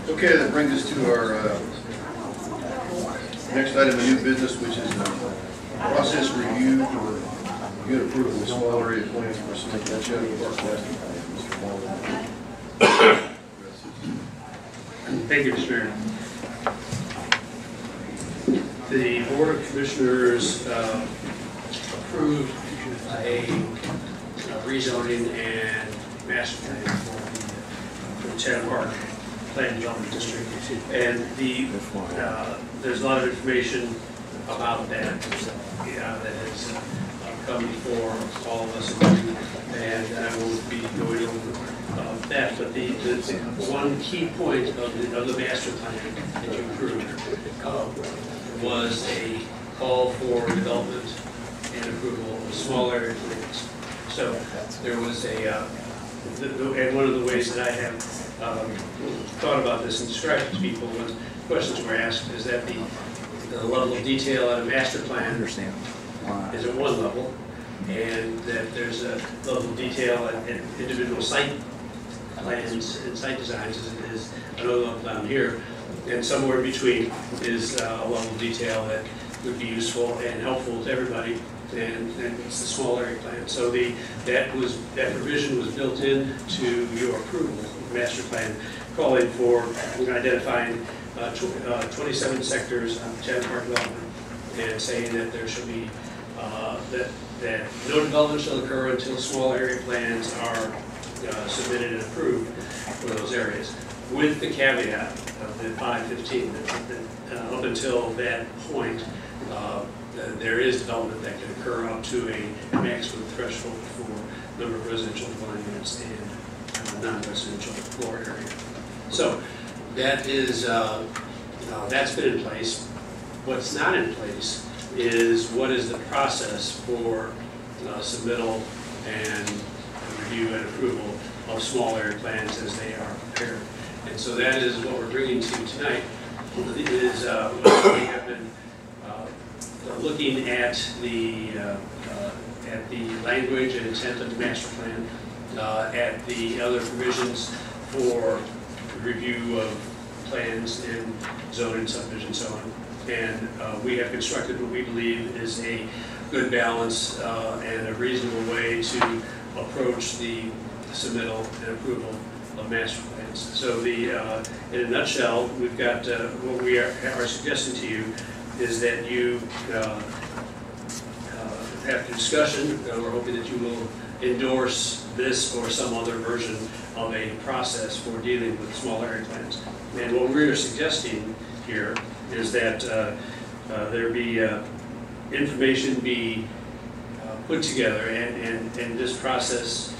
Okay, that brings us to our next item of new business, which is process review for good approval of small area plans for Chatham Park. Thank you, Mr. Mayor. The Board of Commissioners approved a rezoning and master plan for the Chatham Park Plan Development District. And there's a lot of information about that that has come before all of us, and I won't be going over that. But the one key point of the master plan that you approved was a call for development and approval of small area plans. So there was and one of the ways that I have thought about this and described it to people when questions were asked is that the level of detail at a master plan is at one level, and that there's a level of detail at individual site plans and site designs is another level down here, and somewhere in between is a level of detail that would be useful and helpful to everybody, and it's the small area plan. So that provision was built into your approval master plan, calling for identifying 27 sectors on Chatham Park development, and saying that there should be that no development shall occur until small area plans are submitted and approved for those areas, with the caveat of the 515 that up until that point there is development that can occur up to a maximum threshold for number of residential dwelling units and non-residential floor area. So that is that's been in place. What's not in place is what is the process for submittal and review and approval of small area plans as they are prepared. And so that is what we're bringing to you tonight. It is we have been looking at the language and intent of the master plan, at the other provisions for review of plans and zoning, subdivision, so on. And we have constructed what we believe is a good balance and a reasonable way to approach the submittal and approval of master plans. So in a nutshell, we've got what we are suggesting to you is that you after discussion, we're hoping that you will endorse this or some other version of a process for dealing with small area plans. And what we're suggesting here is that there be information be put together, and this process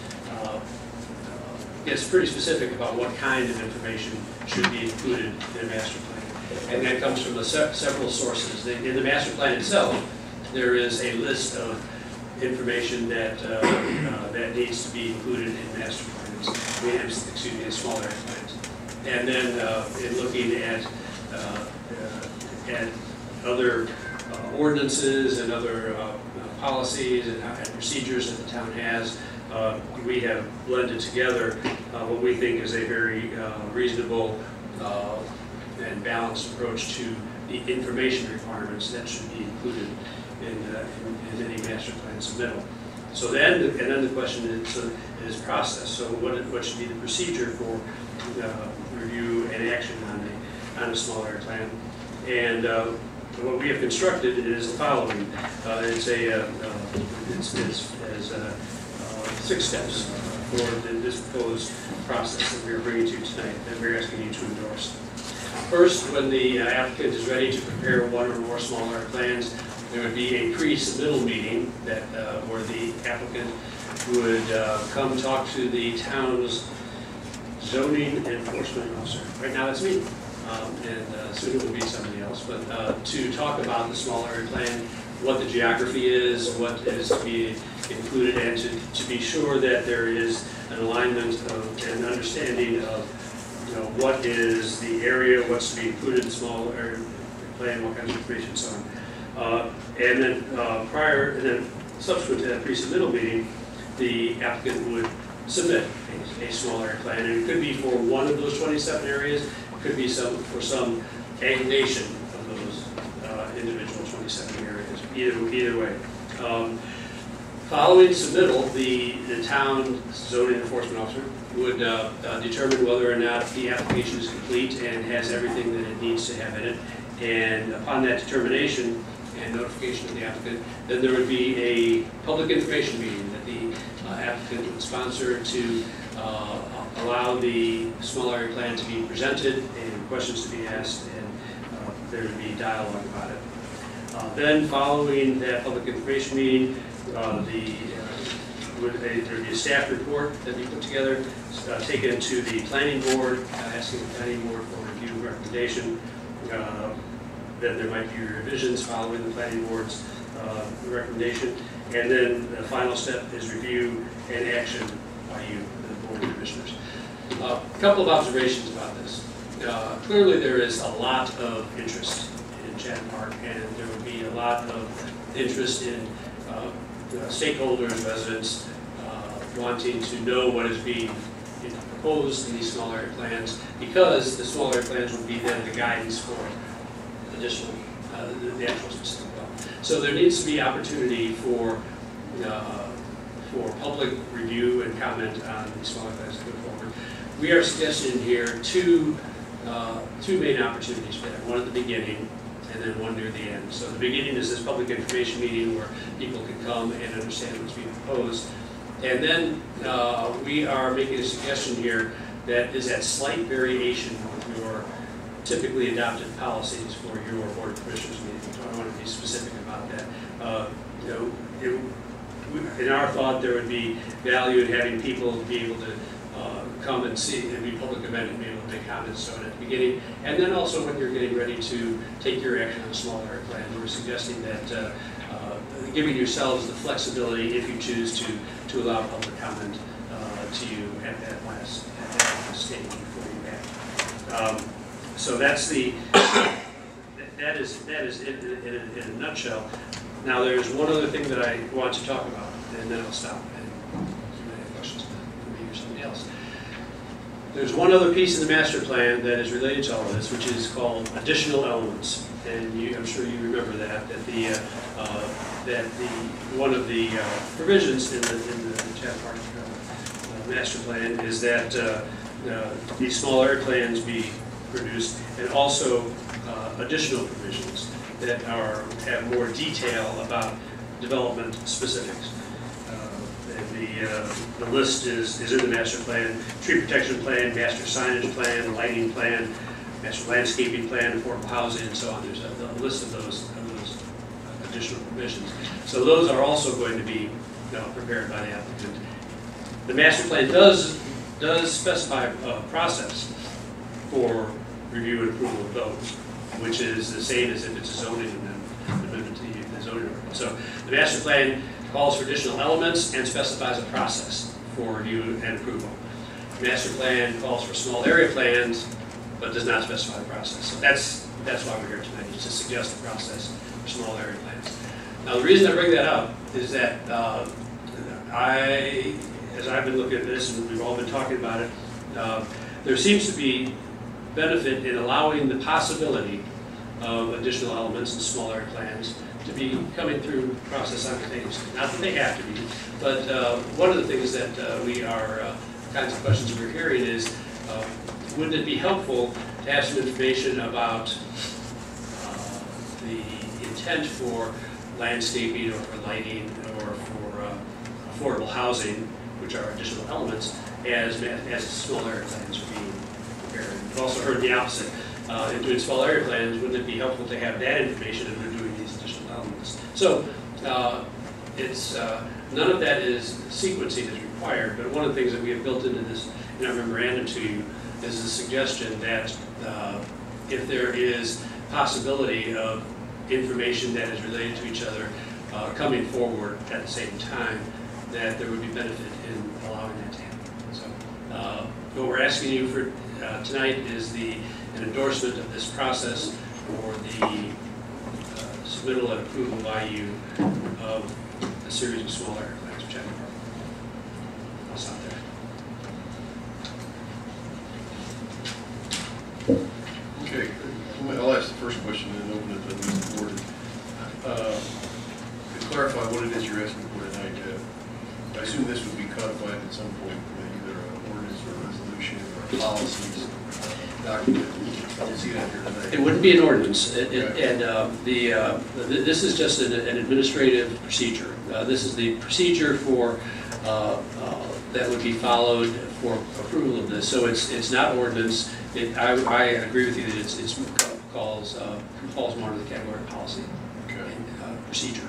gets pretty specific about what kind of information should be included in a master plan. And that comes from several sources. In the master plan itself, there is a list of information that that needs to be included in master plans, excuse me, in small area plans. And then in looking at other ordinances and other policies and procedures that the town has, we have blended together what we think is a very reasonable and balanced approach to the information requirements that should be included in any master plan submittal. So then, the question is process. So what should be the procedure for review and action on a small area plan? And what we have constructed is the following. It's 6 steps for this proposed process that we are bringing to you tonight, that we're asking you to endorse. First, when the applicant is ready to prepare one or more small area plans, there would be a pre-submittal meeting that where the applicant would come talk to the town's zoning enforcement officer. Right now that's me, and soon it will be somebody else, but to talk about the small area plan, what the geography is, what is to be included, and to be sure that there is an alignment of and understanding of what is the area, what's to be included in the small area plan, what kinds of information, and so on. And then subsequent to that pre-submittal meeting, the applicant would submit a small area plan. And it could be for one of those 27 areas, it could be for some aggregation of those individual 27 areas, either way. Following submittal, the town zoning enforcement officer would determine whether or not the application is complete and has everything that it needs to have in it. And upon that determination and notification of the applicant, then there would be a public information meeting that the applicant would sponsor to allow the small area plan to be presented and questions to be asked, and there would be dialogue about it. Then following that public information meeting, there would be a staff report that we put together, taken to the planning board, asking the planning board for review and recommendation. Then there might be revisions following the planning board's recommendation. And then the final step is review and action by you, the Board of Commissioners. A couple of observations about this. Clearly there is a lot of interest in Chatham Park, and there would be a lot of interest in stakeholders, residents, wanting to know what is being proposed in these small area plans, because the small area plans would be then the guidance for additional, the actual specific development. So there needs to be opportunity for public review and comment on these small area plans to go forward. We are suggesting here two main opportunities for that, one at the beginning and then one near the end. So the beginning is this public information meeting where people can come and understand what's being proposed. And then we are making a suggestion here that is at slight variation with your typically adopted policies for your Board of Commissioners meeting. So I want to be specific about that. In our thought, there would be value in having people be able to come and see, and be a public event and be able to make comments so at the beginning. And then also when you're getting ready to take your action on a small area plan, we're suggesting that giving yourselves the flexibility, if you choose to allow public comment to you at that last stage before you act. So that's that is in a nutshell. Now there's one other thing that I want to talk about, and then I'll stop and any questions for me or somebody else. There's one other piece in the master plan that is related to all of this, which is called additional elements. And I'm sure you remember that one of the provisions in the Chatham Park master plan is that these small area plans be produced, and also additional provisions that have more detail about development specifics. The list is in the master plan: tree protection plan, master signage plan, lighting plan, master landscaping plan, affordable housing, and so on. There's a list of those additional provisions. So those are also going to be prepared by the applicant. The master plan does specify a process for review and approval of those, which is the same as if it's a zoning amendment to the zoning ordinance. So the master plan calls for additional elements and specifies a process for review and approval. The master plan calls for small area plans, but does not specify the process. So that's why we're here tonight, is to suggest a process for small area plans. Now the reason I bring that up is that as I've been looking at this, and we've all been talking about it, there seems to be benefit in allowing the possibility of additional elements in small area plans to be coming through the process simultaneously. Not that they have to be, but one of the things that kinds of questions we're hearing is, wouldn't it be helpful to have some information about the intent for landscaping or for lighting or for affordable housing, which are additional elements, as small area plans are being prepared. We've also heard the opposite. In doing small area plans, wouldn't it be helpful to have that information as we're doing these additional elements? So none of that is sequencing is required, but one of the things that we have built into this in our memorandum to you is the suggestion that if there is possibility of information that is related to each other coming forward at the same time, that there would be benefit in allowing that to happen. So what we're asking you for tonight is an endorsement of this process for the submittal and approval by you of a series of small area plans for Chatham Park. I'll stop there. clarify what it is you're asking for tonight, I assume this would be codified at some point with either an ordinance or a resolution or policies document. I don't see that here tonight. It wouldn't be an ordinance, Okay. and this is just an administrative procedure. This is the procedure for that would be followed for approval of this. So it's not ordinance. I agree with you that it falls more into the category of policy Okay. and procedure.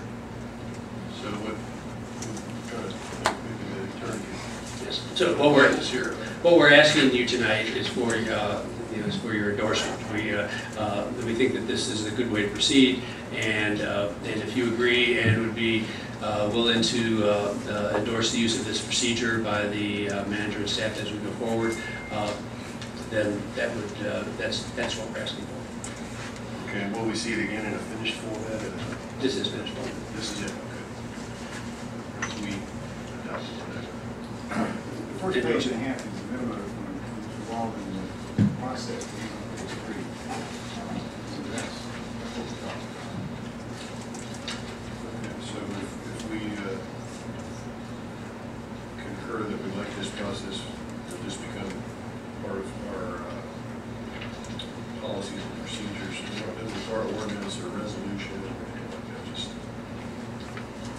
So what, kind of, maybe the attorney. Yes. So what we're asking you tonight is for is for your endorsement. We think that this is a good way to proceed, and if you agree and would be willing to endorse the use of this procedure by the manager and staff as we go forward, then that's what we're asking for. Okay, and will we see it again in a finished format? This is finished format. This is it, okay. We adopted that. The first page and a half is the minimum involved in the process. So that's what we're talking about. Okay, so if we concur that we like this process to just become part of our policies and procedures, it doesn't require ordinance or resolution or anything like that, just.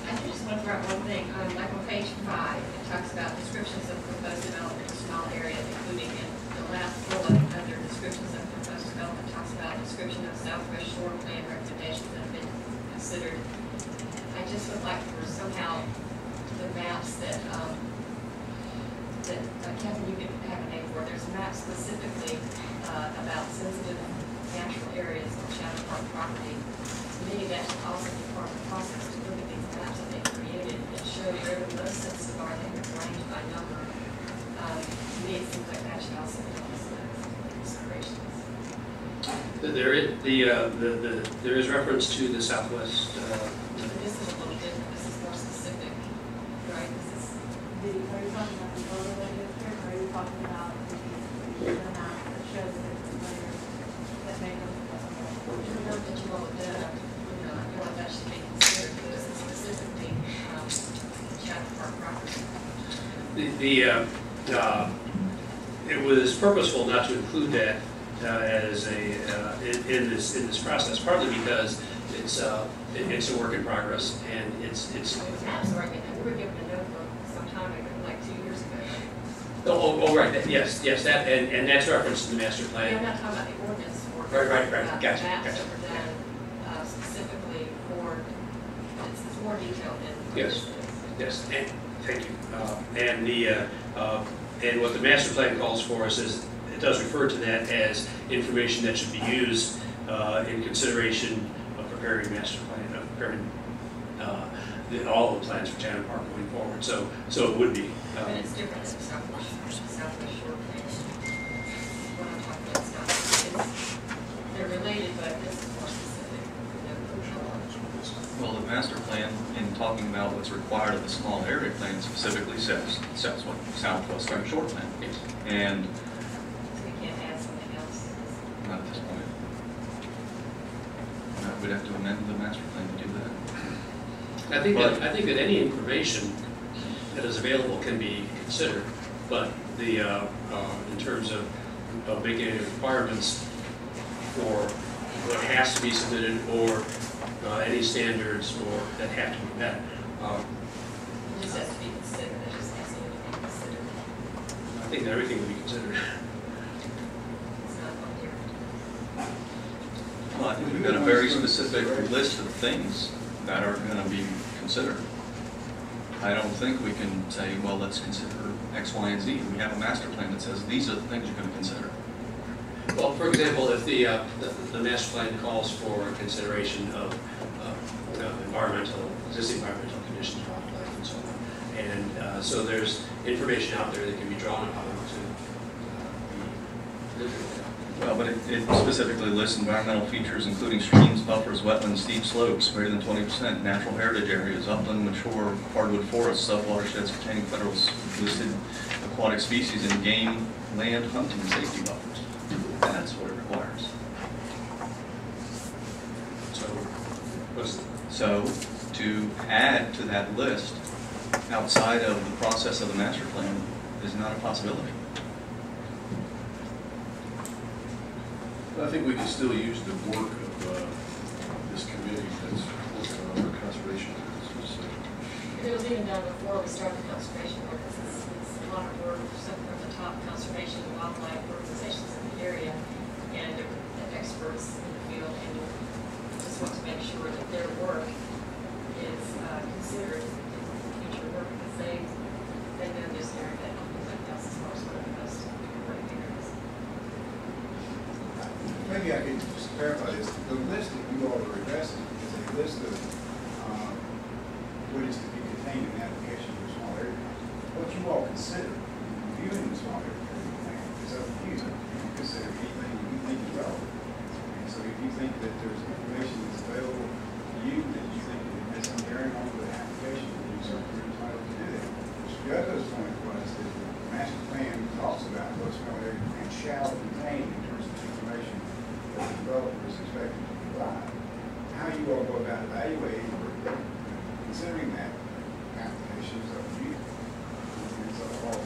I just want to throw out one thing, like on page 5, it talks about descriptions of proposed development in small areas, including in the last bullet under descriptions of proposed development, talks about description of Southwest Shore Plan recommendations that have been considered. I just would like for somehow the maps that Kevin, you could have a name for, there's maps specifically about sensitive natural areas on Chatham Park property. To me, that should also be part of the process to look at these maps that they created that show where the most sensitive are, they are ranged by number. To me, it seems like that should also be on the considerations. There is reference to the Southwest. But this is a little different, this is more specific, right? This is, Are you talking about the overlay district, or are you talking about the map that shows the different layers that make up the work that you all have done, I feel like that should be considered, because this is specifically Chatham Park property. It was purposeful not to include that as in this process, partly because it's a work in progress, and it's. The maps are, we were given a notebook sometime ago, like 2 years ago. Oh, right. Yes, that, and that's referenced in the master I'm plan. not talking about the ordinance for. Right. Gotcha. Maps that were done specifically for, it's more detailed than. Yes, and thank you. And what the master plan calls for is it does refer to that as information that should be used in consideration of preparing master plan, of preparing all the plans for Chatham Park going forward. So it would be. And it's different than the Southwest Shore Plan. What I'm talking about, they're related, but this is more specific. Well, the master plan, in talking about what's required of the small area plan, specifically says Southwest Shore Plan. Yes. And So we can't add something else. not at this point. We'd have to amend the master plan to do that. I think that any information that is available can be considered, but in terms of making any requirements for what has to be submitted or any standards or that have to be met. It just has to be considered, it just has to be considered. I think that everything would be considered. It's not on here. Well, I think we've got a very specific list of things that are going to be considered. I don't think we can say, well, let's consider X, Y, and Z. We have a master plan that says these are the things you're going to consider. Well, for example, if the master plan calls for consideration of existing environmental conditions, wildlife, and so on, and so there's information out there that can be drawn upon to be. Well, but it specifically lists environmental features including streams, buffers, wetlands, steep slopes, greater than 20%, natural heritage areas, upland, mature, hardwood forests, subwatersheds containing federal listed aquatic species, and game, land, hunting, safety buffers. That's what it requires. So, So, to add to that list outside of the process of the master plan is not a possibility. I think we can still use the work of this committee that's working on our conservation ordinances. It was even done before we started the conservation ordinances. It's a lot of work, some from the top conservation and wildlife organizations in the area and different experts in the field, and just want to make sure that their work is considered in future work, because they know this area and everything else as far as what the most important areas. Maybe I could just clarify this. The list that you all are addressing is a list of what is to be contained in the application for a small area plan. What you all consider in reviewing the small area plan is up to you. You can consider anything you think is relevant. And so if you think that there's information that's available to you that you think has some bearing on the application, then you certainly are entitled to do that. Mr. Gutto's point was that the master plan talks about what small area plan shall contain in terms of information that the developer is expected to provide. How you all go about evaluating or considering that application is up to you. And it's all a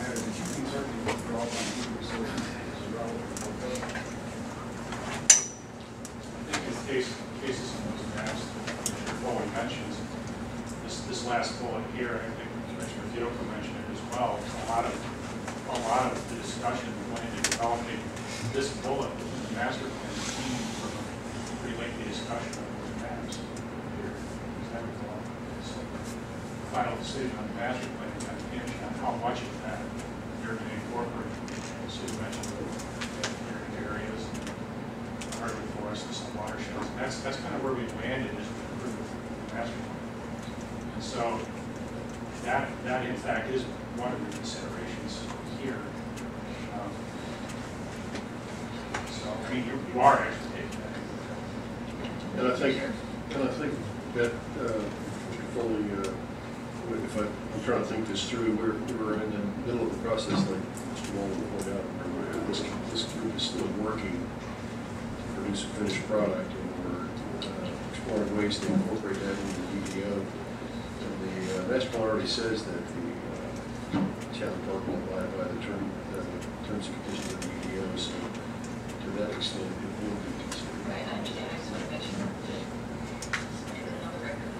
matter that you can certainly draw from any resources that is relevant for the I think in cases in those maps that Commissioner Foley mentions, this last bullet here, I think Commissioner Fielko mentioned it as well. A lot of the discussion went into developing this bullet within the master plan came from a pretty lengthy discussion of those maps here. So the final decision on the master plan kind of hinged on how much of that you're going to incorporate. So you mentioned the areas, hardwood forests, and some watersheds. And that's kind of where we landed as we approved the master plan. And so that in fact is one of the considerations here. So I mean, you are actually taking that into account. And I think that Mr. Foley, if I'm trying to think this through, we're in the middle of the process, like Mr. Walden pointed out, where this group is still working to produce a finished product, and we're exploring ways to incorporate that into the DDO. And the master plan already says that the Chatham Park will abide by the terms and conditions of the DDO, so to that extent, it will be considered. Right, I understand. I just want to make sure that it's on the record.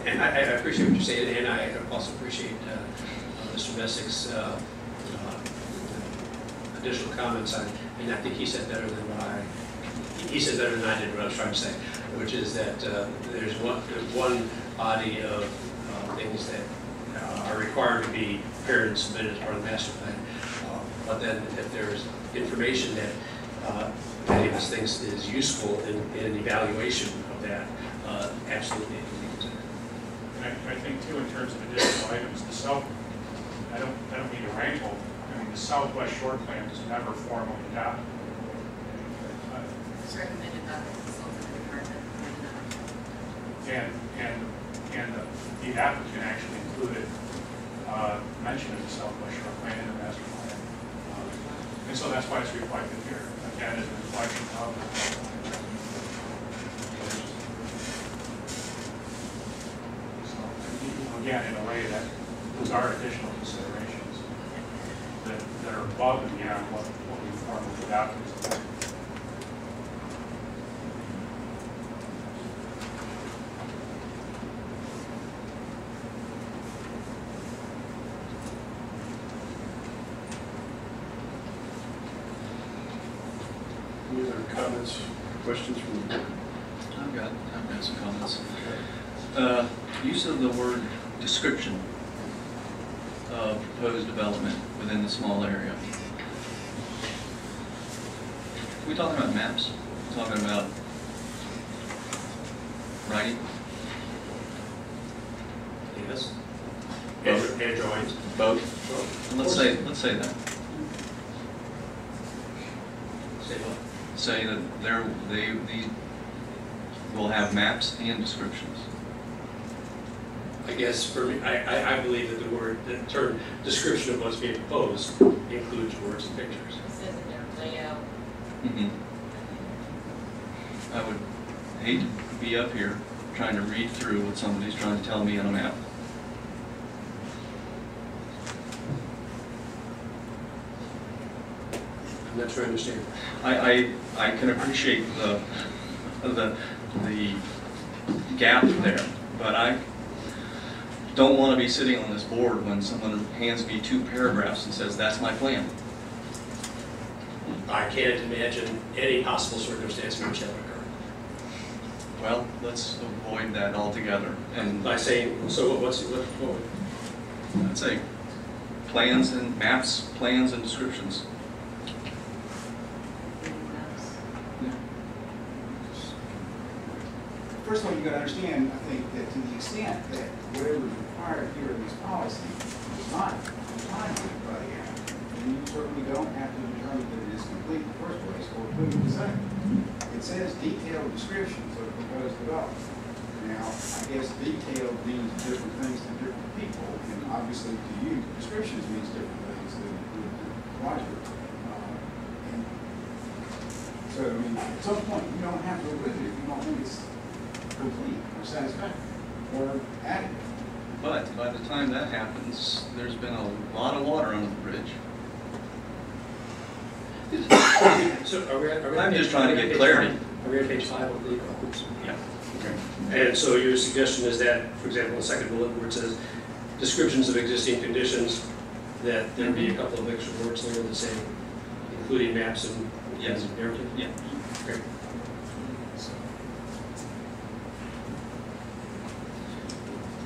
And I appreciate what you're saying, and I also appreciate Mr. Messick's additional comments on, and I think he said better than he said better than I did what I was trying to say, which is that there's one body of things that are required to be prepared and submitted as part of the master plan. But then if there's information that any of us thinks is useful in evaluation of that, absolutely it can be considered. And I think too, in terms of additional items, I don't mean to wrangle. I mean, the Southwest Shore Plan is never formally adopted. It's recommended by the consultant department. And the applicant actually included mention of the Southwest Shore Plan in the master plan. And so that's why it's reflected here. Again, as a reflection of the so, again, in a way that those are additional considerations that are above and beyond what we formally adopted as a plan. Any other comments, questions from the board? I've got some comments. Use of the word description of proposed development within the small area. Are we talking about maps? Are we talking about writing? Yes. Both. And drawings. Both. Let's say that. Say what? Say that they will have maps and descriptions. I guess for me, I believe that the term description of what's being proposed includes words and pictures. It says in their layout. I would hate to be up here trying to read through what somebody's trying to tell me on a map. I'm not sure I understand. I can appreciate the gap there, but I don't want to be sitting on this board when someone hands me 2 paragraphs and says, that's my plan. I can't imagine any possible circumstance in which that would occur. Well, let's avoid that altogether. And By saying, so what I'd say plans and maps, plans and descriptions. First of all, you got to understand, I think, that to the extent that whatever is required here in this policy is not compliant with by the act, then you certainly don't have to determine that it is complete in the first place or put it in the second. It says detailed descriptions of proposed development. Now, I guess detailed means different things to different people, and obviously to you, descriptions means different things than logic. So, I mean, at some point, you don't have to go with it if you don't think it's complete or satisfactory or adequate. But by the time that happens, there's been a lot of water under the bridge. So are we I'm just trying to get clarity. Are we on page 5 of the oops. Yeah. Okay. And so your suggestion is that, for example, the second bullet where it says descriptions of existing conditions, that there be a couple of extra words there that say including maps and Yes. narrative? Yeah. Great.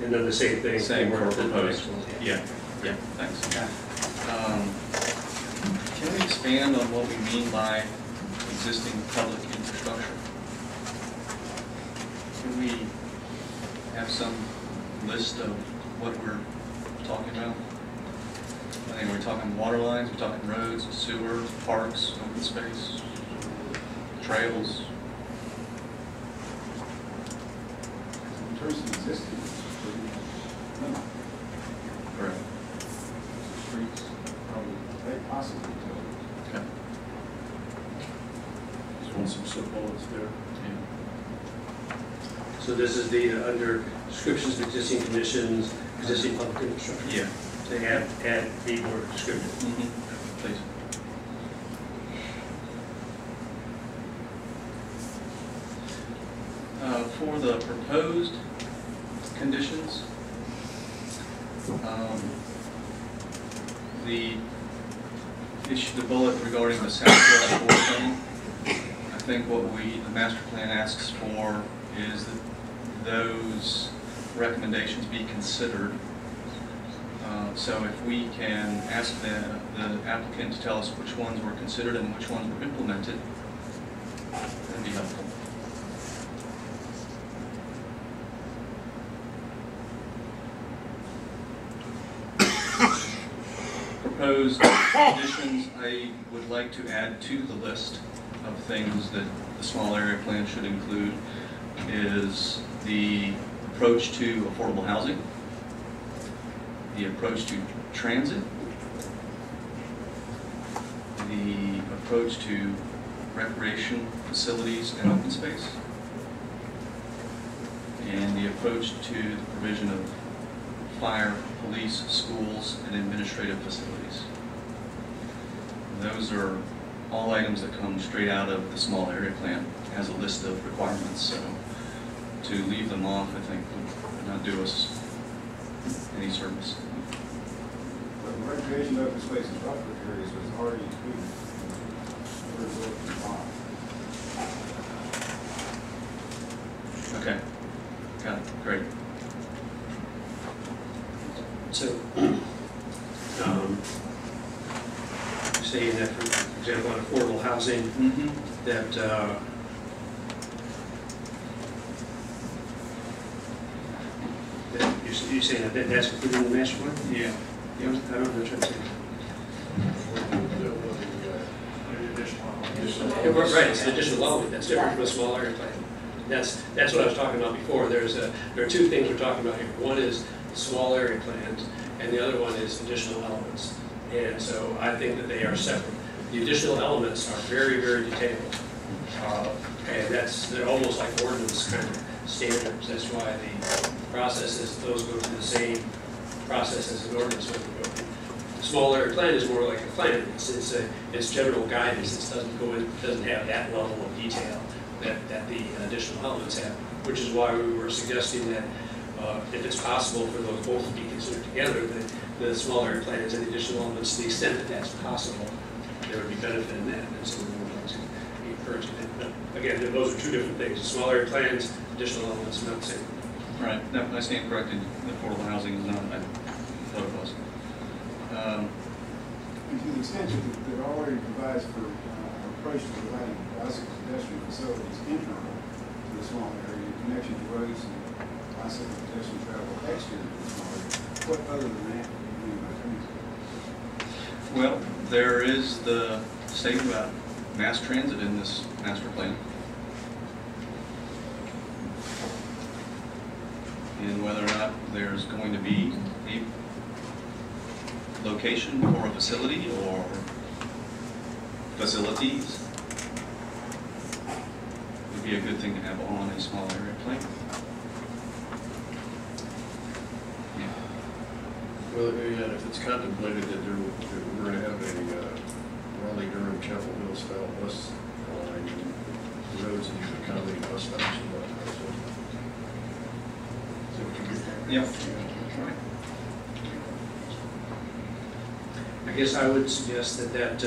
And then the same thing. Same for the proposed. next one. Yeah. Yeah. Thanks. Can we expand on what we mean by existing public infrastructure? Can we have some list of what we're talking about? I think we're talking water lines, we're talking roads, sewer, parks, open space, trails. In terms of existing, it's pretty minimal. Correct. Streets, probably, they possibly utilities. Okay. Just want some sub-bullets there. Yeah. So this is the under descriptions of existing conditions, existing public infrastructure. Yeah. They have add the word descriptive. Please. For the proposed conditions, the bullet regarding the southwest floor plan, I think what the master plan asks for is that those recommendations be considered. So if we can ask the applicant to tell us which ones were considered and which ones were implemented, that'd be helpful. Proposed conditions, I would like to add to the list of things that the small area plan should include is the approach to affordable housing, the approach to transit, the approach to recreation facilities and open space, and the approach to the provision of fire, police, schools, and administrative facilities. Those are all items that come straight out of the small area plan as a list of requirements, so to leave them off, I think, would not do us any service. But the recreation open space and buffer areas was already included in the first bond. Okay, got it, great. So, you're saying that, for example, on affordable housing, that you're saying that that's included in the master plan? Yeah. I don't know what you're saying. Yeah, right, it's an additional element that's different from a small area plan. That's what I was talking about before. There are two things we're talking about here. One is small area plans, and the other one is additional elements. And so I think that they are separate. The additional elements are very, very detailed, and they're almost like ordinance kind of standards. That's why the processes, those go through the same process as an ordinance would go through. The small area plan is more like a plan. It's general guidance. It doesn't have that level of detail that the additional elements have, which is why we were suggesting that if it's possible for those both to be considered together, the small area plans and the additional elements, to the extent that that's possible, there would be benefit in that. And so we would like to be encouraging that. But again, those are two different things. The small area plans, additional elements, not the same. Right, no, I stand corrected. The affordable housing is not, I thought it was. And to the extent that it already provides for approach to providing bicycle pedestrian facilities internal to the small area, connection to roads and bicycle pedestrian travel exterior to the small area, what other than that do you mean by transit? Well, there is the statement about mass transit in this master plan. And whether or not there's going to be a location for a facility or facilities would be a good thing to have on a small area plan. Yeah. Well, and if it's contemplated that we're going to have a Raleigh-Durham, Chapel Hill style bus line, and roads that you can accommodate bus stops and whatnot. So we can get that. Yeah. Right. I guess I would suggest that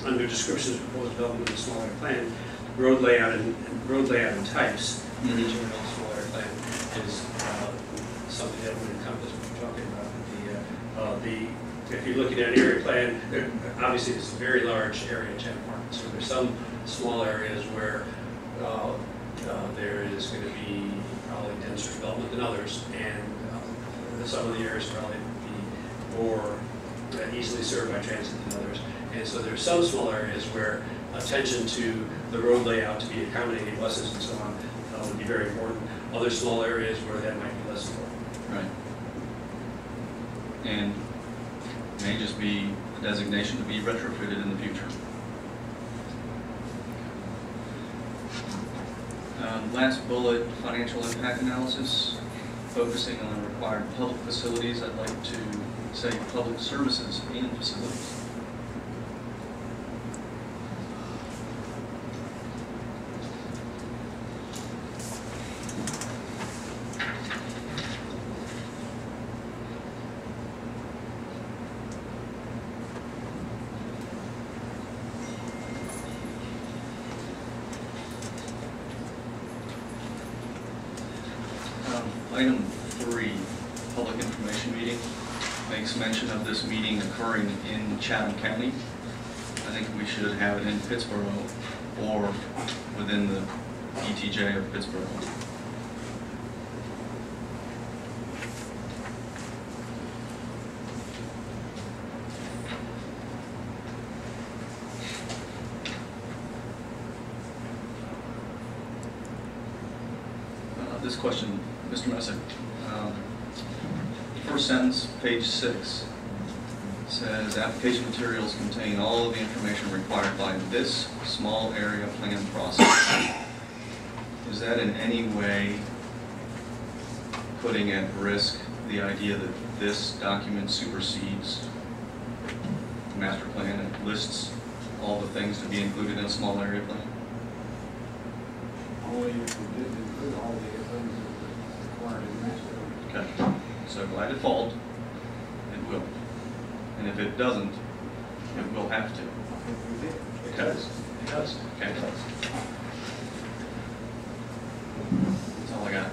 under descriptions of proposed development of the small area plan, road layout and types in each of those small area plan is something that would encompass what you're talking about. If you're looking at an area plan, obviously it's a very large area in Chatham Park. So there's some small areas where there is going to be probably denser development than others, and some of the areas probably be more easily served by transit than others. And so there's some small areas where attention to the road layout to be accommodating buses and so on would be very important. Other small areas where that might be less important. Right. And may just be a designation to be retrofitted in the future. Last bullet, financial impact analysis, focusing on required public facilities. I'd like to say public services and facilities. Item 3, public information meeting, makes mention of this meeting occurring in Chatham County. I think we should have it in Pittsboro or within the ETJ of Pittsboro. This question, Mr. Messick. First sentence, page 6, says application materials contain all of the information required by this small area plan process. Is that in any way putting at risk the idea that this document supersedes the master plan and lists all the things to be included in a small area plan? Only if we didn't include all the things that were required in the master plan. Okay, so by default, it will. And if it doesn't, it will have to. It Okay. does. It does. Okay. That's all I got.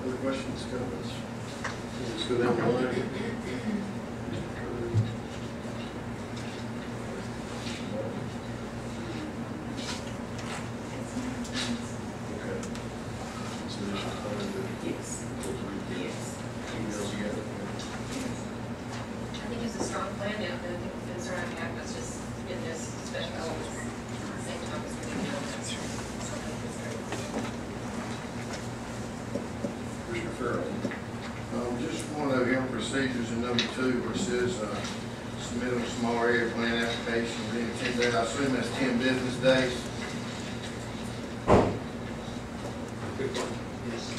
Other questions, comments? Let's go down the line. Procedures in number 2 where it says submit a small area plan application within 10 days. I assume that's 10 business days. Good point. Yes.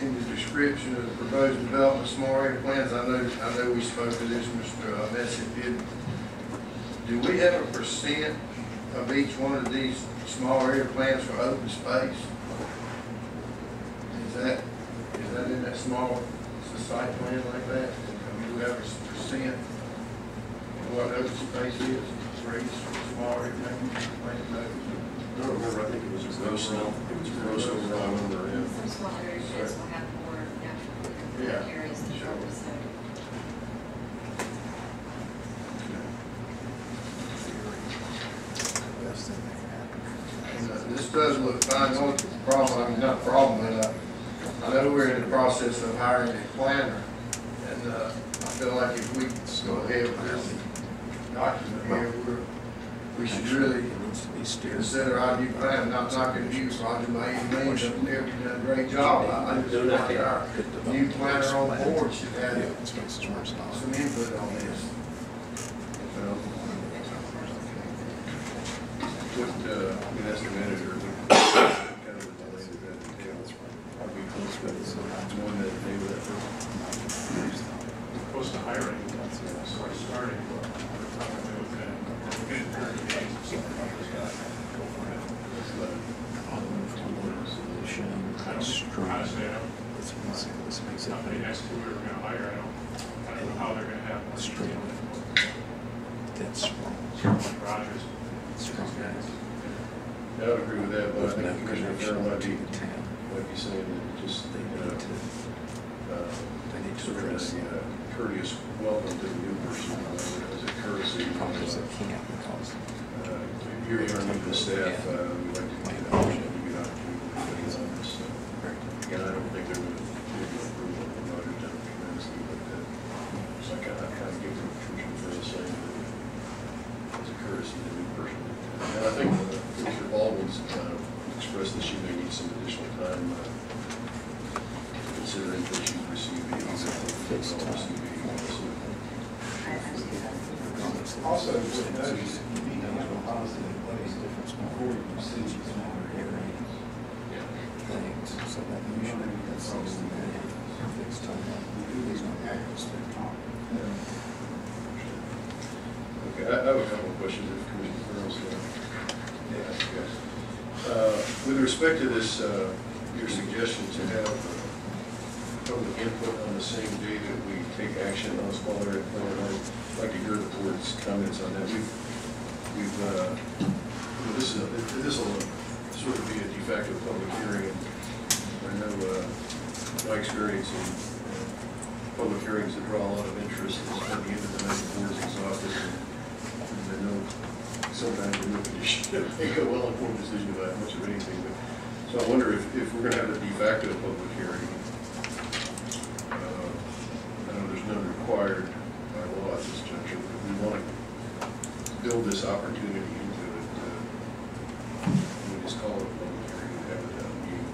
In the description of the proposed development small area plans, I know we spoke to this, Mr. Messick did. Do we have a percent of each one of these small area plans for open space? Is that in that small site plan like that? Do we have a percent of what open space is for each small area plan? I don't remember, I think it was a gross overall number, yeah. Some small areas will have more natural areas than Sure. others, so. And, this does look fine. The only problem, I mean, not a problem, but I know we're in the process of hiring a planner, and I feel like if we go ahead with this document here, we should really consider our new plan. Not knocking you, Roger, by any means, up there, you've done a great job. I just feel like our new planner on board should have some input on this. What, I mean, that's the manager, what kind of a delay did that entail? Are we close to one that day with that person? Close to hiring, sort of starting, we're getting 30 days or something like that. Honestly, I don't, somebody next to who we were gonna hire, I don't know how they're gonna have. That's Rogers. I would agree with that, but I think Commissioner Farrell might be saying that just, sort of a courteous welcome to the new person, as a courtesy. You're new to the staff, we'd like to give you the opportunity to get on this. Again, I don't think they're going to give you approval of Roger done tremendously, but so I kind of give them Commissioner Farrell saying that as a courtesy to the new person. And I think Commissioner Baldwin's expressed that she may need some additional time considering that she's received Also, with those, you need to have a policy in place before you proceed to small area. so that usually that's something that fixed on that. Okay, I have a couple of questions if Commissioner Farrell's with respect to this, your suggestion to have public input on the same day that we take action on a small area plan, I'd like to hear the board's comments on that. This will sort of be a de facto public hearing. I know my experience in public hearings that draw a lot of interest is at the end of the night the board is exhausted. And I know sometimes we're looking to make a well-informed decision about much of anything. But, so I wonder if we're going to have a de facto public hearing. I know there's none required by law at this juncture, but we want to build this opportunity into it. We just call it a public hearing and have it at a meeting,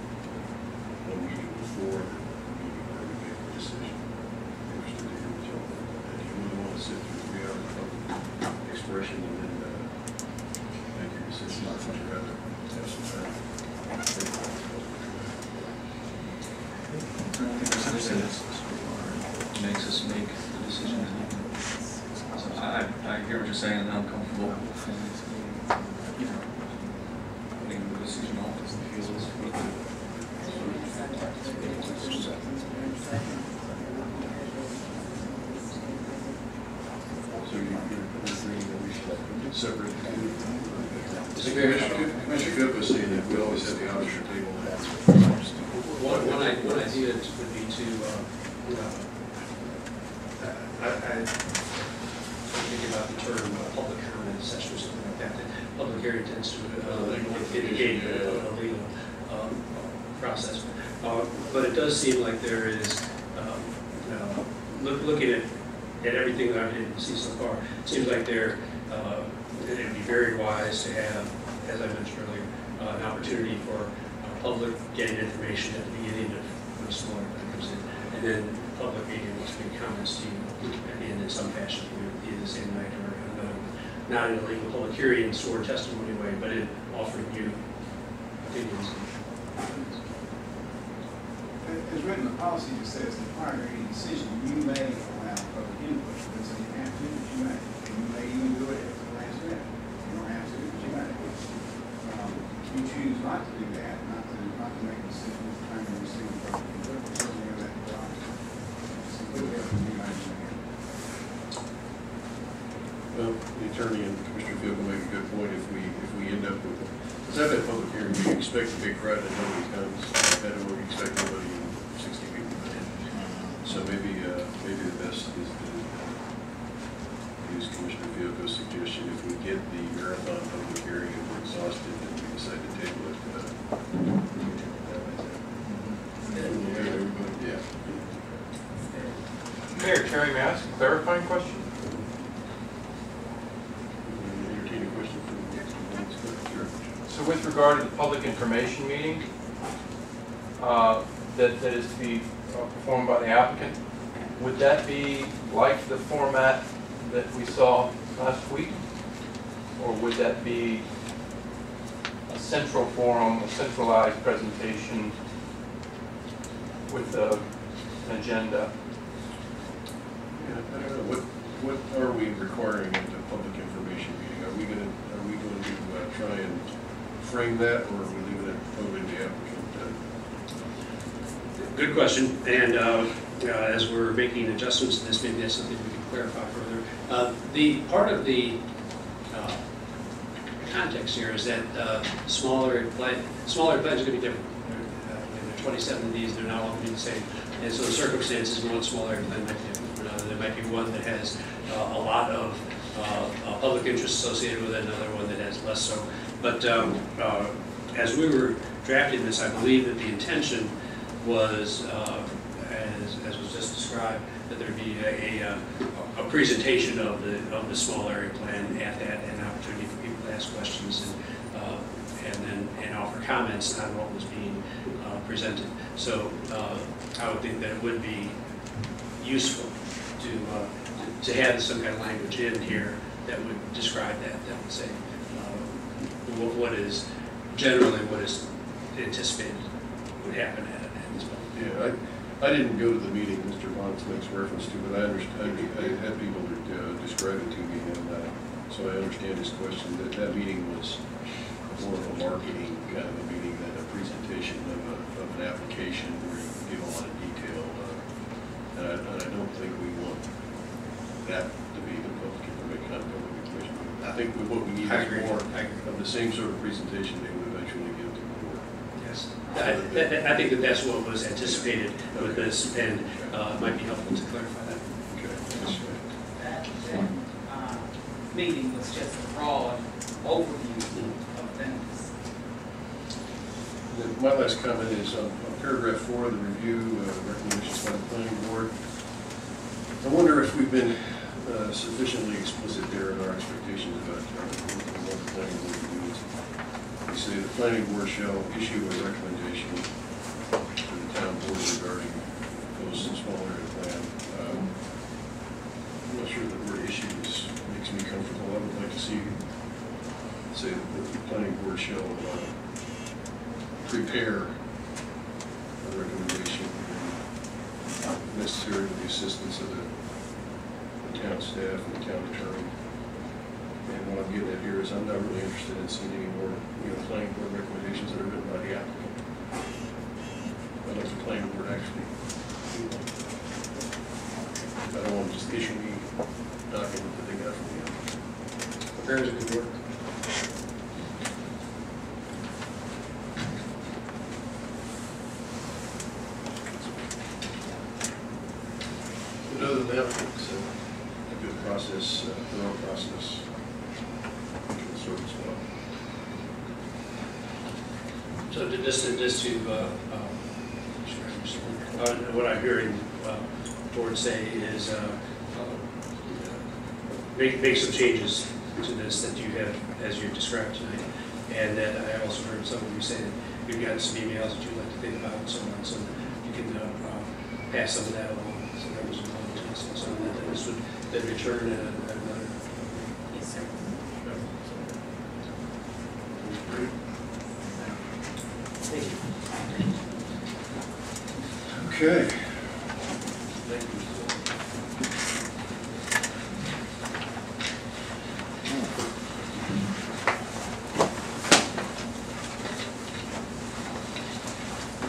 one meeting before the meeting where we make the decision. I'm interested to hear what y'all think about that. You really want to sit through 3 hours of public expression and then make your decision. I'd rather have some time. Makes us make the decision. So I hear what you're saying, and I'm comfortable putting the decision off. So you're agreeing that we should separate the two? Commissioner Cook was saying that we always have the auditor table. One idea would be to, I'm thinking about the term public comment session or something like that. Public hearing tends to indicate a legal process. But it does seem like there is, looking at everything that I didn't see so far, it seems like it would be very wise to have, as I mentioned earlier, an opportunity for public getting information at the beginning of when a small event comes in, and then public meeting to make comments to you in some fashion, either the same night or another, not in a legal public hearing, sworn testimony way, but in offering you opinions. As written, the policy just says that prior to any decision, you may allow public input. It doesn't say you have to, but you may. And you may even do it at the last minute. You don't have to, but you may. If you choose not to do that, not to make a decision at the time you receive public input, you certainly have that right. It's completely up to you. Well, the attorney and Commissioner Field will make a good point if we end up with, let's have that public hearing, we expect a big crowd and nobody comes, and we expect nobody, 60 people. So maybe the best is to use Commissioner Field's suggestion, if we get the marathon public hearing and we're exhausted, then we decide to table it. Yeah. Mayor Terry, may I ask a clarifying question? Entertain a question from the next one. Sure. So with regard to the public information meeting that is to be performed by the applicant, would that be like the format that we saw last week? Or would that be a central forum, a centralized presentation with an agenda? Yeah, I don't know. What are we requiring at the public information meeting? Are we going to try and frame that, or are we leaving it totally to the applicant? Good question, and as we're making adjustments to this, maybe that's something we can clarify further. The part of the context here is that smaller plans are going to be different. There are 27 of these; they're not all going to be the same, and so the circumstances in one smaller plan might be different from another. There might be one that has a lot of public interest associated with it, another one that has less so. But as we were drafting this, I believe that the intention was, as was just described, that there'd be a presentation of the small area plan at that, and an opportunity for people to ask questions and offer comments on what was being presented. So I would think that it would be useful to have some kind of language in here that would describe that would say what is generally what is anticipated would happen at this point. Yeah, I didn't go to the meeting Mr. Bonds makes reference to, but I understand. I had people that describe it to me, and so I understand his question. That meeting was more of a marketing kind of a meeting than a presentation of an application where you give a lot of detail. And I don't think we want that to be the public information. I think what we need is more of the same sort of presentation they would eventually give to the board. Yes, I think that's what was anticipated with this, and it might be helpful to clarify that. Okay. That meeting was just a broad overview of things. My last comment is on paragraph 4 of the review, recommendations by the planning board. I wonder if we've been sufficiently explicit there in our expectations about what the planning board does. We say the planning board shall issue a recommendation to the town board regarding proposed small area plan. I'm not sure that the word issue makes me comfortable. I would like to see say that the planning board shall prepare a recommendation necessary with the assistance of the town staff and the town attorney. And what I'm getting at here is I'm not really interested in seeing any more, planning board recommendations that are written by the applicant. I'd like the planning board actually do them. I don't want to just issue me a document that they got from the applicant. Prepares a good work. But other than that, it's a good process, thorough process. Sort of stuff. So just to what I'm hearing board say is make some changes to this that you have as you described tonight, and that I also heard some of you say that you've got some emails that you'd like to think about and so on, so you can pass some of that along then return at another. Yes, sir. Thank you. Okay. Thank you.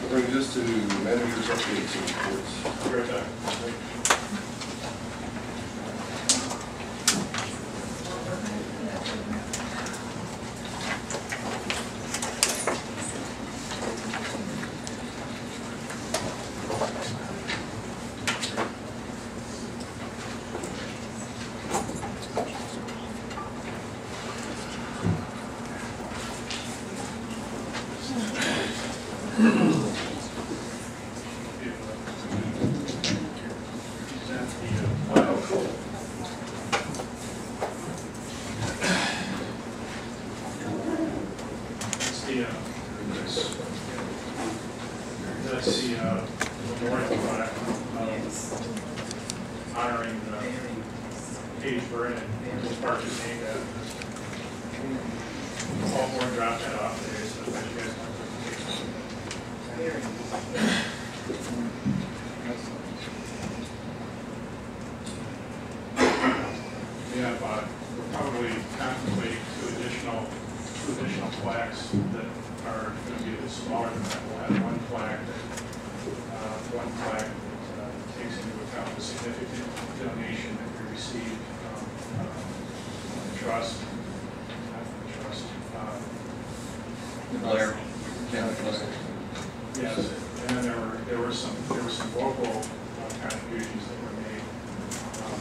Brings us to managers' updates and reports. Great time. That's the memorial plaque honoring Katie Vernon, whose park is named after. Paul Moore dropped that off today, so I bet you guys want to. Yeah, but we're probably contemplating two additional plaques that are going to be a bit smaller than that. We'll have one plaque that takes into account the significant donation that we received from the trust, not from the trust. Blair, County Blair. Yes, and then there were some local contributions that were made,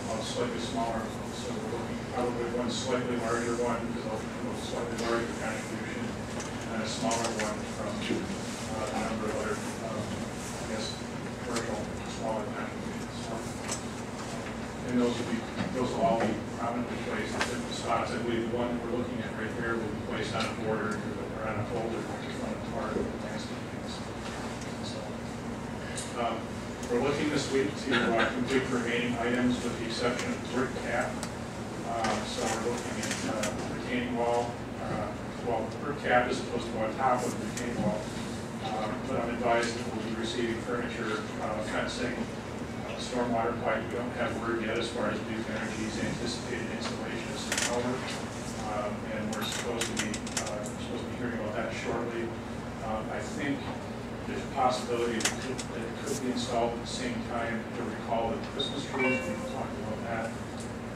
of slightly smaller ones. So we're looking probably one slightly larger one, because a slightly larger contribution, and a smaller one from a number of other, commercial smaller contributions. So, and those will all be prominently placed at different spots. I believe the one that we're looking at right there will be placed on a border or on a folder in front of the park of the landscaping. So, we're looking this week to complete the remaining items with the exception of the brick cap. So we're looking at retaining wall. Well, the brick cap is supposed to go on top of the retaining wall. But I'm advised that we'll be receiving furniture, fencing, stormwater pipe. We don't have word yet as far as Duke Energy's anticipated installation of some power. And we're supposed to be hearing about that shortly. I think there's a possibility that it could be installed at the same time. To recall the Christmas trees, we talked about that.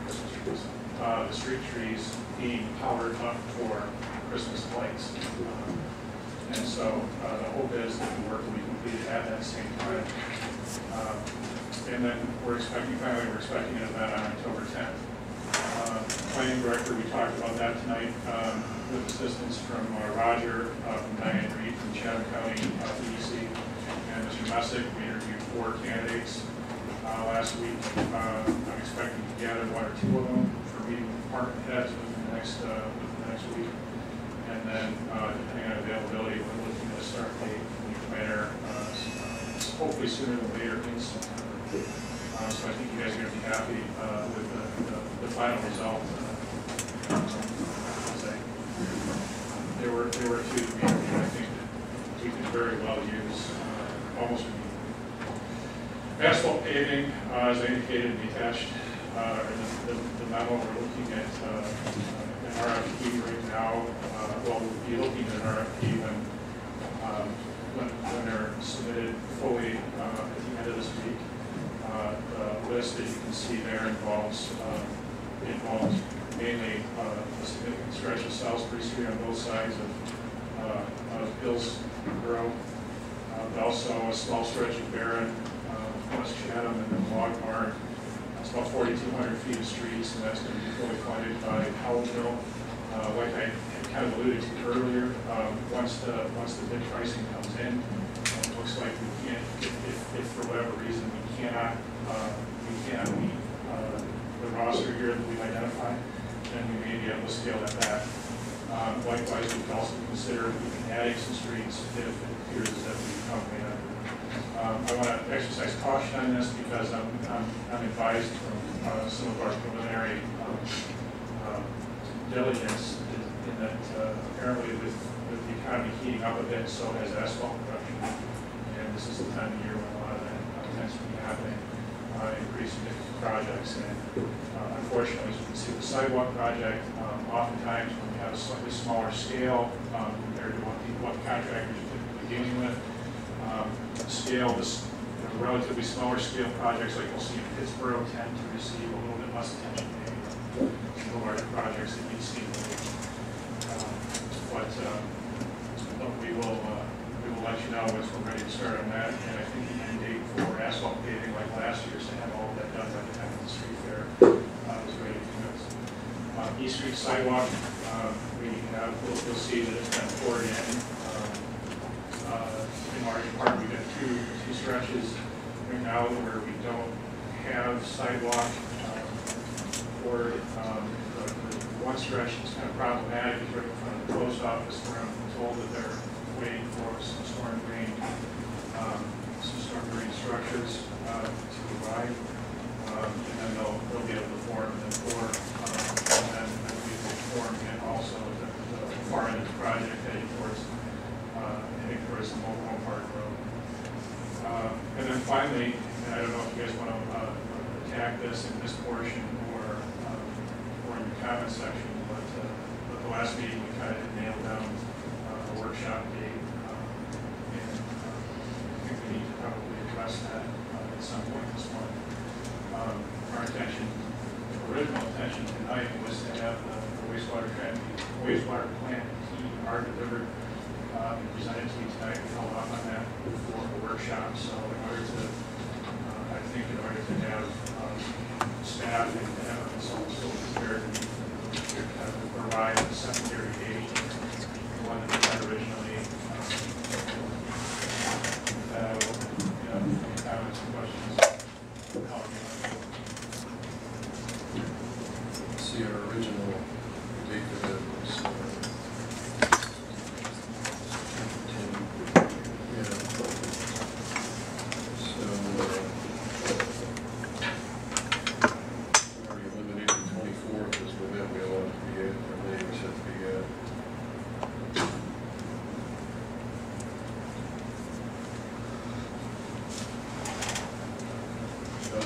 Christmas trees. The street trees being powered up for Christmas lights. And so the hope is that the work will be completed at that same time. And then we're expecting an event on October 10th. Planning director, we talked about that tonight with assistance from Roger, from Diane Reed from Chatham County, BOC, and Mr. Messick. We interviewed 4 candidates last week. I'm expecting to gather 1 or 2 of them for meeting with department heads within the next week. And then, depending on availability, we're looking at a start date from the planner, hopefully sooner than later in September. So I think you guys are going to be happy with the final result. There were 2 that I think that we could very well use almost immediately. Asphalt paving, as I indicated in the attached, the memo, we're looking at an RFP right now. Well, we'll be looking at an RFP when they're submitted fully at the end of this week. The list that you can see there involves mainly a significant stretch of Salisbury Street on both sides of Hillsborough, but also a small stretch of Barron, West Chatham, and then Log Barn. It's about 4,200 feet of streets, and that's going to be fully funded by Howellville. Like I kind of alluded to earlier, once the bid pricing comes in, it looks like we can't, if for whatever reason we cannot meet the roster here that we've identified, then we may be able to scale that back. Likewise, we can also consider adding some streets if it appears that we become I want to exercise caution on this because I'm advised from some of our preliminary diligence in that apparently with the economy heating up a bit, so has asphalt production. And this is the time of year when a lot of that tends to be happening, increasing projects. And unfortunately, as you can see, the sidewalk project, oftentimes when we have a slightly smaller scale compared to what contractors are typically dealing with, scale, this relatively smaller scale projects like we'll see in Pittsboro tend to receive a little bit less attention maybe than the larger projects that you see. But we will let you know once we're ready to start on that. And I think the end date for asphalt paving like last year is to have all of that done by the time of the street fair is ready to commence. East Street sidewalk, we'll see that it's been poured in. In large part, we've got two stretches right now where we don't have sidewalk poured. The one stretch is kind of problematic is right in front of the post office where I'm told that they're waiting for some storm drain structures to provide. And then they'll be able to form and then pour. And then we will form in also the far end of the project heading towards the Mobile Home Park Road. And then finally, and I don't know if you guys want to attack this in this portion or in your comment section, but the last meeting we kind of nailed down a workshop date, and I think we need to probably address that at some point this month. Our original intention tonight was to have the wastewater plant are delivered and presented to you tonight. We held off on that for the workshop. So in order to, I think in order to have staff and have a consultant still prepared to kind of provide a secondary date, the one that we had originally. Any comments or questions? See, our original date for that was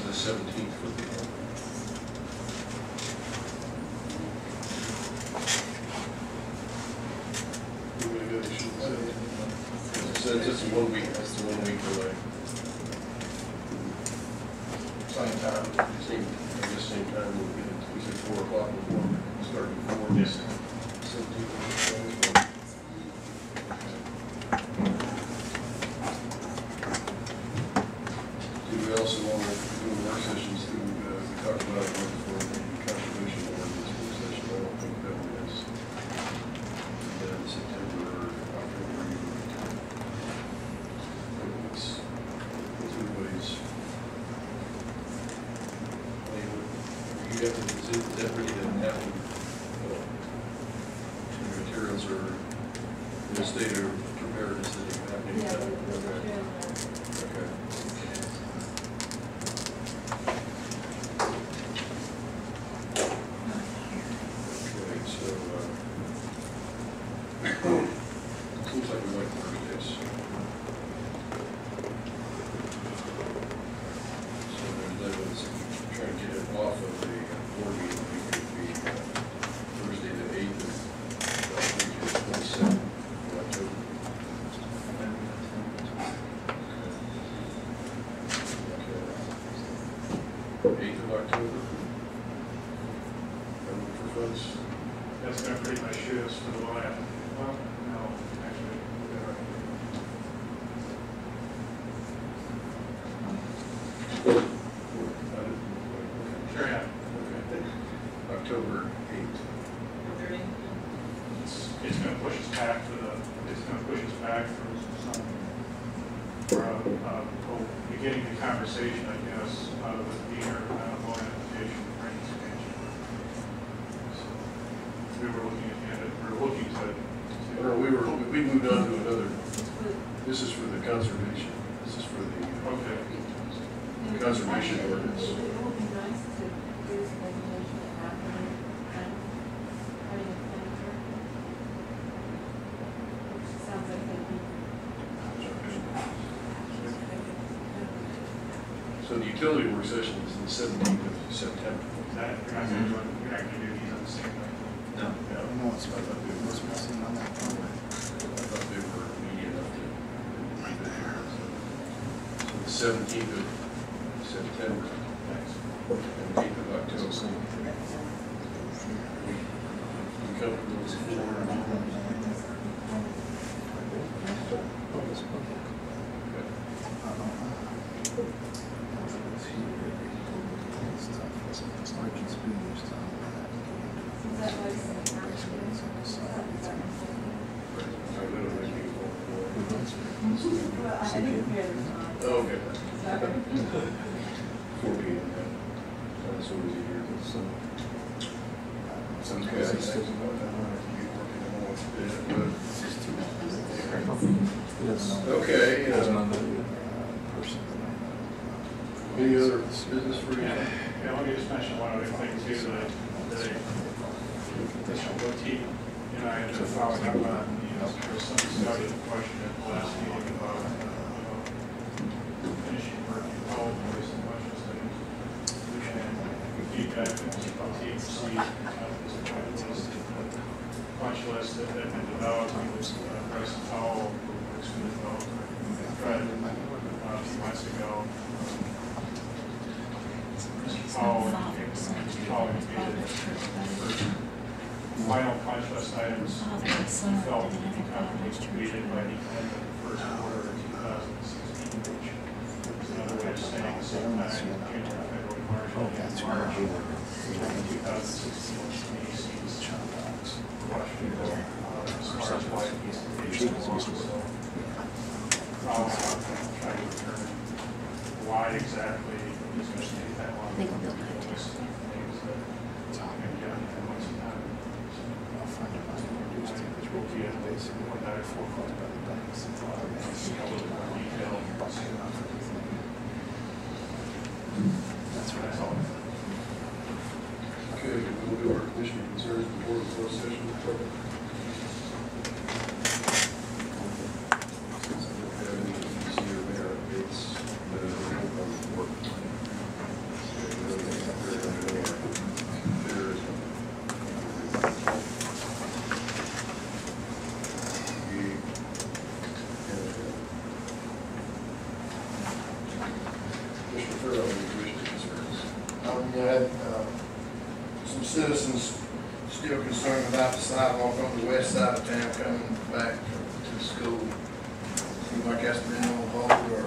the 17th for the so it's just 1 week. That's the 1 week delay. Same time. Same time. We said 4 o'clock before. Start before. Yes. 17th. We also want to do work sessions to talk about it for the contribution ordinance work session. I don't think that is. And then September, October, it's everybody's. You have to visit that ready to happen. The materials are in a state of preparedness that are happening. Okay. Seems like we like to work this. So that was trying to get it off of the board meeting. It could be Thursday the 8th and the 27th of October. 8th of October. For folks. That's going to pretty much shoot us for the line. Well, no, actually, sure, yeah. Okay. October 8th. It's going to push us back for beginning the conversation, I guess, with Peter on a loan application for any expansion. So we were looking to. We moved on to another. This is for the conservation. This is for the Okay. conservation ordinance. It would be nice to utility work session is the 17th of September. Is that, you're not gonna do these on the same night? No. Yeah, I know it's I thought they what's were, missing on that one. I thought they were immediate enough to. So the 17th of September Thanks. and the 8th of October. We comfortable with 4? Okay. 4 p.m. That's what we here. Okay. Any other business for you? Yeah, let me just mention one other thing too, that this boutique, you know, I had been following up on, there was some discussion, question at the last meeting about finishing work in code, there was some questions that and feedback that this boutique received, punch list that had been developed, it was Bryson Powell, who works with the developer, Fred, a few months ago. Powell indicated that the final punch list items felt to be completed by the end of the first quarter of 2016, which is another way of saying sometime January, February, March, March 2016 to me seems questionable as far as why it needs to be so I'll try to determine why exactly it's going to take that long. Things that can get in months of time. I'll find out which will be a more than 4 months by the banks. A little more detail. That's what I thought. Okay, we'll do our commission concerns before the closed session. You had some citizens still concerned about the sidewalk on the west side of town coming back to school. Seems like that's been on hold or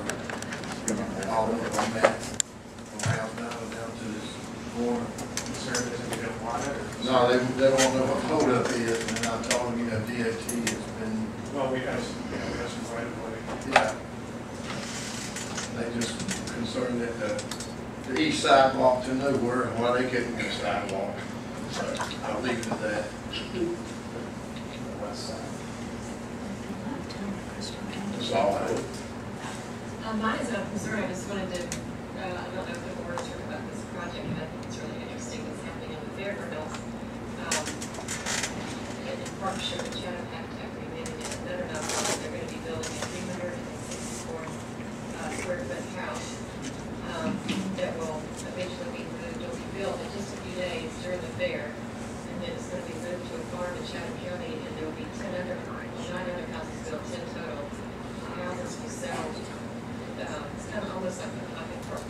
all over on that. From house down to this corner. Concerned that we don't want it? Or No, they don't know what hold up is, and I told them, DOT has been, well, we have some right of way. yeah. They just concerned that the east sidewalk to nowhere, and why they couldn't get a sidewalk. So I'll leave it at that. The west side. That's all I have. Mine is a concern, I just wanted to, I don't know if the board has heard about this project, but I think it's really interesting what's happening in the fairgrounds. In partnership with Chatham Park, they're going to be building a 364 square foot house that will eventually be moved, it'll be built in just a few days during the fair, and then it's going to be moved to a farm in Chatham County, and there will be 9 other houses built, 10 total. Houses will sell. It's kind of almost like a park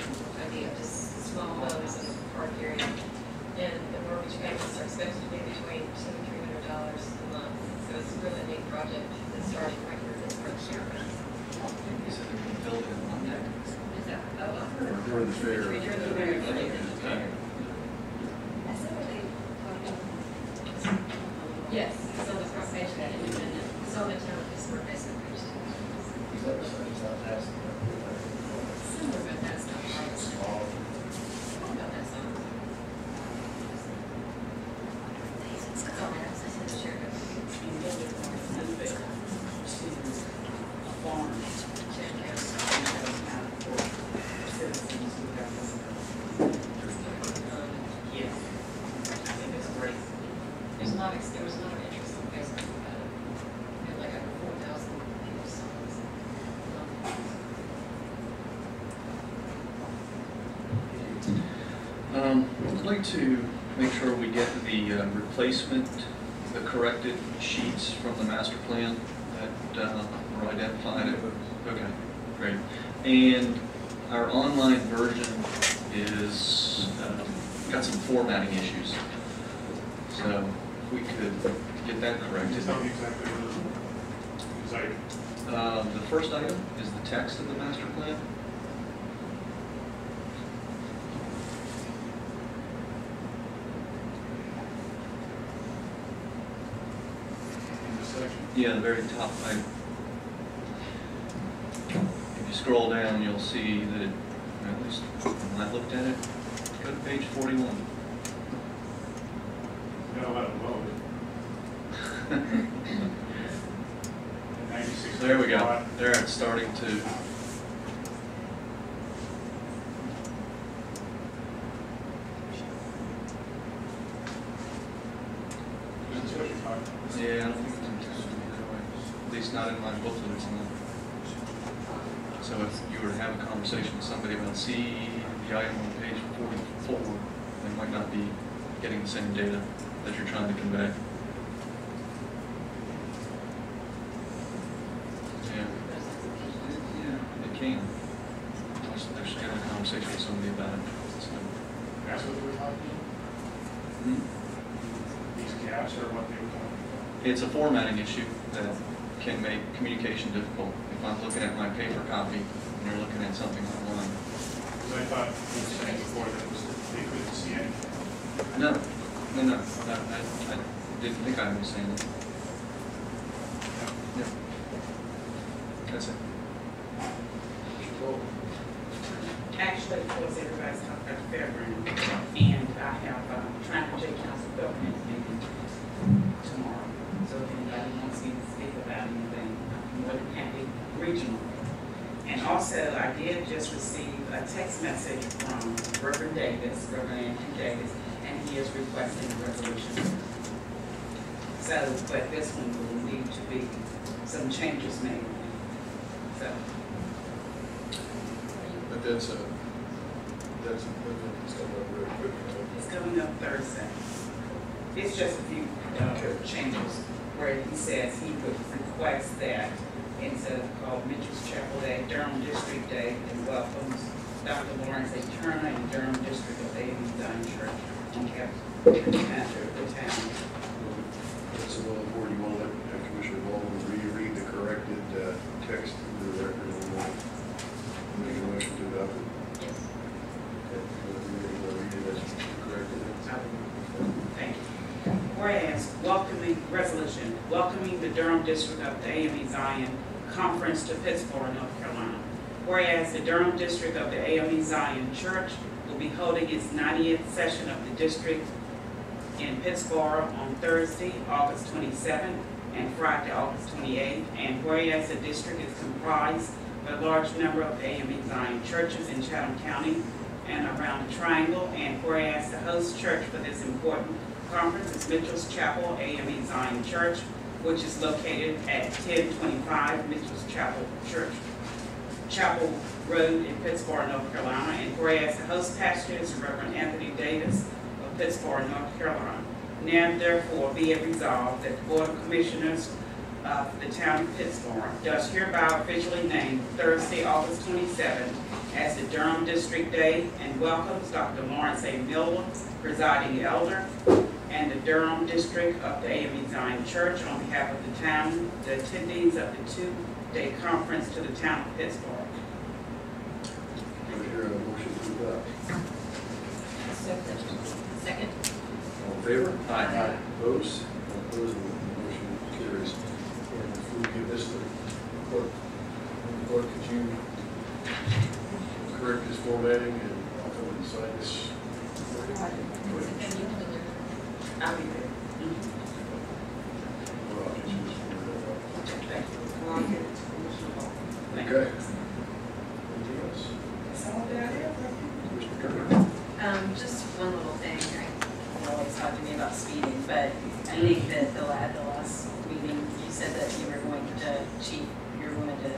idea, just small homes in the park area. And the mortgage payments are expected to be between $200 and $300 a month. So it's a really neat project that's starting right here in this part of Sherman. You said they're going to build it in one day. Is that, oh, I've heard. During the fair. During the fair. Yes, it's on the front page of that independent. It's on the town of Pittsboro Facebook page. Similar, but that's not right. No, that's not. That's all I have to say to share. Yes. I think it's great. There was a lot of interest on Facebook about it. We had like over 4,000 people saw this. trying to make sure we get the replacement, the corrected sheets from the master plan that were identified. Okay, great. And our online version is got some formatting issues. So if we could get that corrected. Tell me exactly what it's like. The first item is the text of the master plan. In this section. Yeah, the very top. If you scroll down, you'll see that it, at least when I looked at it, go to page 41. You gotta let it load. The 96. There we go. There it's starting to. That's what you're talking about. Yeah, I don't think it's intended that way. At least not in my booklet, it's not. So if you were to have a conversation with somebody about the item on page 44, they might not be getting the same data that you're trying to convey. Yeah. Yeah, it can. I was actually having a conversation with somebody about it. So, That's what we're talking about? These gaps are what they were talking about? it's a formatting issue that can make communication difficult. If I'm looking at my paper copy and you're looking at something online. Because I thought you were saying before that was, they couldn't see anything. No, I didn't think I was saying that. Yeah. That's it. Actually, of course, everybody's talking about the fairground, and I have Triangle Council government meeting tomorrow. So if anybody wants me to speak about anything, I'm more than happy regional. And also, I did just receive a text message from Reverend Andrew Davis, and he is requesting a resolution. So, but this one will need to be some changes made. So. But that's coming up real quick, right? It's coming up Thursday. It's just a few changes where he says he would request that instead of called Mitchell's Chapel Day, Durham District Day, and welcomes Dr. Lawrence A. Turner in Durham District of A.M. Zion Church on after the town. So, board, you want to let Commissioner Baldwin reread the corrected text into the record and make a motion to adopt it? Yes. Okay, read it as corrected. Thank you. Whereas welcoming the Durham District of the AME Zion Conference to Pittsboro, North Carolina. Whereas the Durham District of the AME Zion Church will be holding its 90th session of the district in Pittsboro on Thursday, August 27th and Friday, August 28th. And whereas the district is comprised of a large number of AME Zion churches in Chatham County and around the Triangle, and whereas the host church for this important conference is Mitchell's Chapel AME Zion Church, which is located at 1025 Mitchell's Chapel Road in Pittsboro, North Carolina. And whereas the host pastor is Reverend Anthony Davis of Pittsboro, North Carolina. Now therefore be it resolved that the Board of Commissioners of the town of Pittsboro does hereby officially name Thursday, August 27th as the Durham District Day and welcomes Dr. Lawrence A. Miller, presiding elder, and the Durham District of the AME Zion Church on behalf of the town, the attendees of the two-day conference to the town of Pittsboro. Do I hear a motion to adopt? Second. All in favor? Aye. Opposed? Opposed, the motion carries. And if we give this to the clerk, could you correct this formatting and I'll come and sign this? I'll be there. Well, I'll get you this formatted. Thank you. I'll get it to Commissioner Hall. Thank you. Okay. Anything else? That's all that I have. Commissioner Turner? Just one little thing. You always talk to me about speeding, but I think that the last meeting, you said that you were going to, Chief, you were going to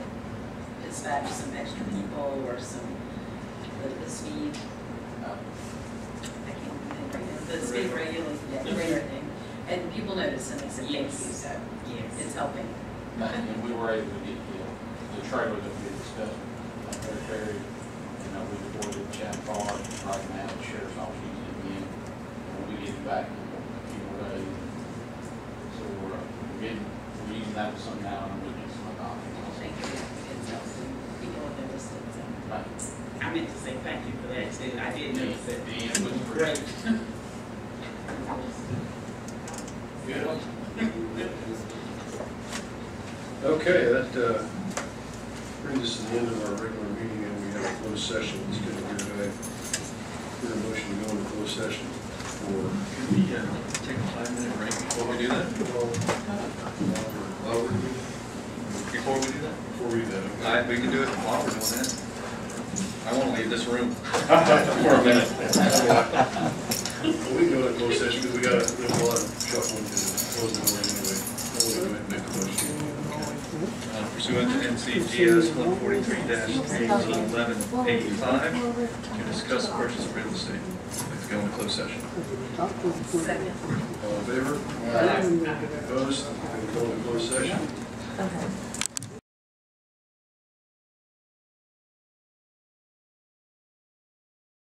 dispatch some extra people or some, the speed. I can't think right regularly, yeah, radar thing. And people notice and they said thank you, so Yes. it's helping. And we were able to get the trailer that we discussed, very, very, you know, we deployed at Chatham Park, right now, the sheriff's office using it again. And we'll be getting back in a few more days. So we're using that for some now, and we're getting some options. Thank you. It's helping. People have noticed it, so. Right. I meant to say thank you for that too. I did notice it. It was great. Yeah. Okay, that brings us to the end of our regular meeting, and we have a closed session scheduled here today. Hear a motion to go into closed session for. Could we take a 5-minute break before we do that? Before we do that? Before we do that, We can do it while we're doing that. I want to leave this room for a minute. Well, we can go into closed session because there's a lot of shuffling to close the door anyway. We'll go ahead and make the motion. Pursuant to NCGS 143-1811A5, to discuss purchase of real estate. Let's go into closed session. Second. All in favor? Opposed? We'll go into closed session. Okay.